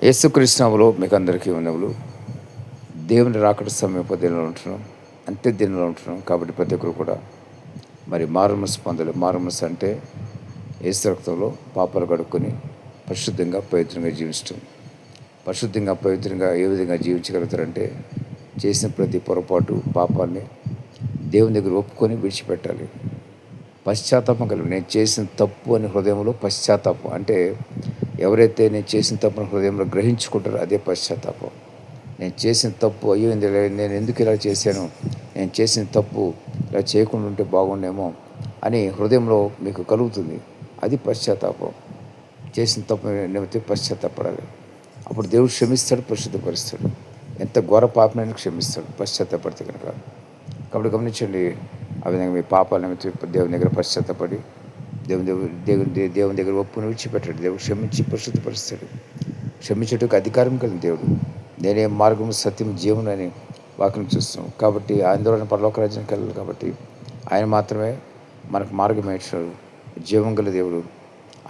యేసుక్రీస్తు నామములో మీకు అందరికీ వందములు. దేవుని రాకడ సమీప దినాల్లో ఉంటున్నాం. అంత్య దినాల్లో ఉంటున్నాం. కాబట్టి ప్రతి ఒక్కరు కూడా మరి మారుమనసు పొందాలి. మారుమనసు అంటే యేసు రక్తంలో పాపాలు కడుక్కొని పరిశుద్ధంగా పవిత్రంగా జీవించటం. పరిశుద్ధంగా పవిత్రంగా ఏ విధంగా జీవించగలుగుతారంటే చేసిన ప్రతి పొరపాటు పాపాన్ని దేవుని దగ్గర ఒప్పుకొని విడిచిపెట్టాలి. పశ్చాత్తాపం కలిగి నేను చేసిన తప్పు అని హృదయంలో పశ్చాత్తాపం అంటే ఎవరైతే నేను చేసిన తప్పును హృదయంలో గ్రహించుకుంటారో అదే పశ్చాత్తాపం. నేను చేసిన తప్పు అయ్యో నేను ఎందుకు ఇలా చేశాను, నేను చేసిన తప్పు ఇలా చేయకుండా ఉంటే బాగుండేమో అని హృదయంలో మీకు కలుగుతుంది. అది పశ్చాత్తాపం. చేసిన తప్పు నిమిత్తం పశ్చాత్తాపడాలి. అప్పుడు దేవుడు క్షమిస్తాడు, పరిశుద్ధపరుస్తాడు. ఎంత ఘోర పాపనైనా క్షమిస్తాడు పశ్చాత్తాపడితే కనుక. కాబట్టి గమనించండి, ఆ విధంగా మీ పాపాల నిమిత్తం దేవుని దగ్గర పశ్చాత్తపడి దేవుని దగ్గర ఒప్పుని విడిచిపెట్టాడు. దేవుడు క్షమించి పరిశుద్ధపరుస్తాడు. క్షమించడానికి అధికారం కలిగిన దేవుడు. నేనే మార్గము సత్యం జీవనం అని వాక్యం చూస్తున్నాం. కాబట్టి ఆయన ద్వారా పరలోక రాజ్యానికి వెళ్ళాలి. కాబట్టి ఆయన మాత్రమే మనకు మార్గం వేయించాడు. జీవం గల దేవుడు,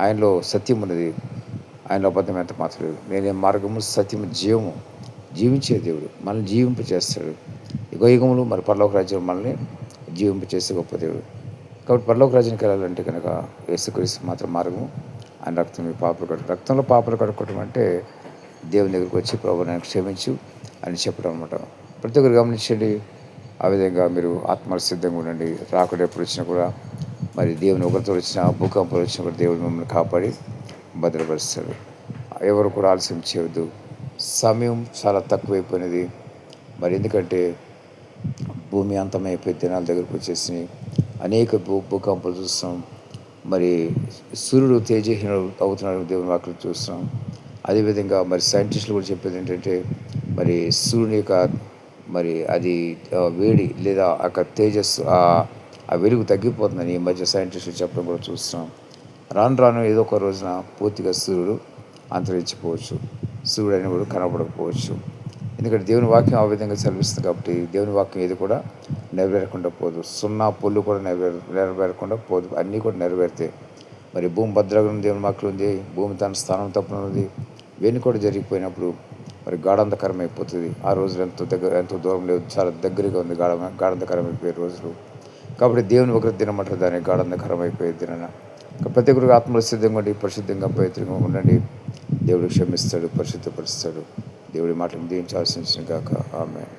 ఆయనలో సత్యం ఉన్నది, ఆయనలో అబద్ధం ఎంత మాత్రం లేదు. నేనే మార్గము సత్యము జీవము, జీవించే దేవుడు మనల్ని జీవింపచేస్తాడు. యుగములు మరి పరలోక రాజ్యం మనల్ని జీవింపచేసే గొప్ప దేవుడు. కాబట్టి పరలోక రాజ్యానికి వెళ్ళాలంటే కనుక యేసుక్రీస్తు మాత్రం మార్గము. ఆయన రక్తం మీ పాపలు రక్తంలో పాపలు కడుక్కోవటం అంటే దేవుని దగ్గరికి వచ్చి ప్రభు నన్ను క్షమించు అని చెప్పడం అనమాట. ప్రతి ఒక్కరు గమనించండి. ఆ విధంగా మీరు ఆత్మలు సిద్ధంగా ఉండండి. రాకుడు ఎప్పుడు వచ్చినా కూడా మరి దేవుని ఉగ్రతలు వచ్చినా భూకంపాలు వచ్చినా కూడా దేవుడు మిమ్మల్ని కాపాడి భద్రపరుస్తాడు. ఎవరు కూడా ఆలస్యం చేయవద్దు. సమయం చాలా తక్కువైపోయినది. మరి ఎందుకంటే భూమి అంతమైపోయి దినాల దగ్గరకు వచ్చేసి అనేక భూకంపాలు చూస్తున్నాం. మరి సూర్యుడు తేజహీనుడు అవుతున్నాడు దేవుని వాక్యం చూస్తున్నాం. అదేవిధంగా మరి సైంటిస్టులు కూడా చెప్పేది ఏంటంటే మరి సూర్యుని యొక్క మరి అది వేడి లేదా ఆ తేజస్సు ఆ వెలుగు తగ్గిపోతుందని ఈ మధ్య సైంటిస్టులు చెప్పడం కూడా చూస్తున్నాం. రాను ఏదో ఒక రోజున పూర్తిగా సూర్యుడు అంతరించిపోవచ్చు. సూర్యుడు అని కూడా కనపడకపోవచ్చు. ఎందుకంటే దేవుని వాక్యం ఆ విధంగా సెలవిస్తుంది. కాబట్టి దేవుని వాక్యం ఏది కూడా నెరవేరకుండా పోదు. సున్నా పొల్లు కూడా నెరవేరకుండా పోదు. అన్నీ కూడా నెరవేరుతాయి. మరి భూమి భద్రంగా దేవుని వాక్యం ఉంది. భూమి తన స్థానం తప్పునున్నది. ఇవన్నీ కూడా జరిగిపోయినప్పుడు మరి గాఢంధకరం అయిపోతుంది. ఆ రోజులు ఎంతో దూరం లేదు, చాలా దగ్గరగా ఉంది. గాఢంధకరం అయిపోయే రోజులు. కాబట్టి దేవుని ఒకరి దినమంటారు దాన్ని గాఢంధకరం అయిపోయే దినాన. ప్రతి ఒక్కరికి ఆత్మలు సిద్ధంగా ఉండి పరిశుద్ధంగా పవిత్రంగా ఉండండి. దేవుడు క్షమిస్తాడు, పరిశుద్ధపరుస్తాడు. దేవుడి మాటలు దీవించి ఆశీర్వదించును గాక. ఆమేన్.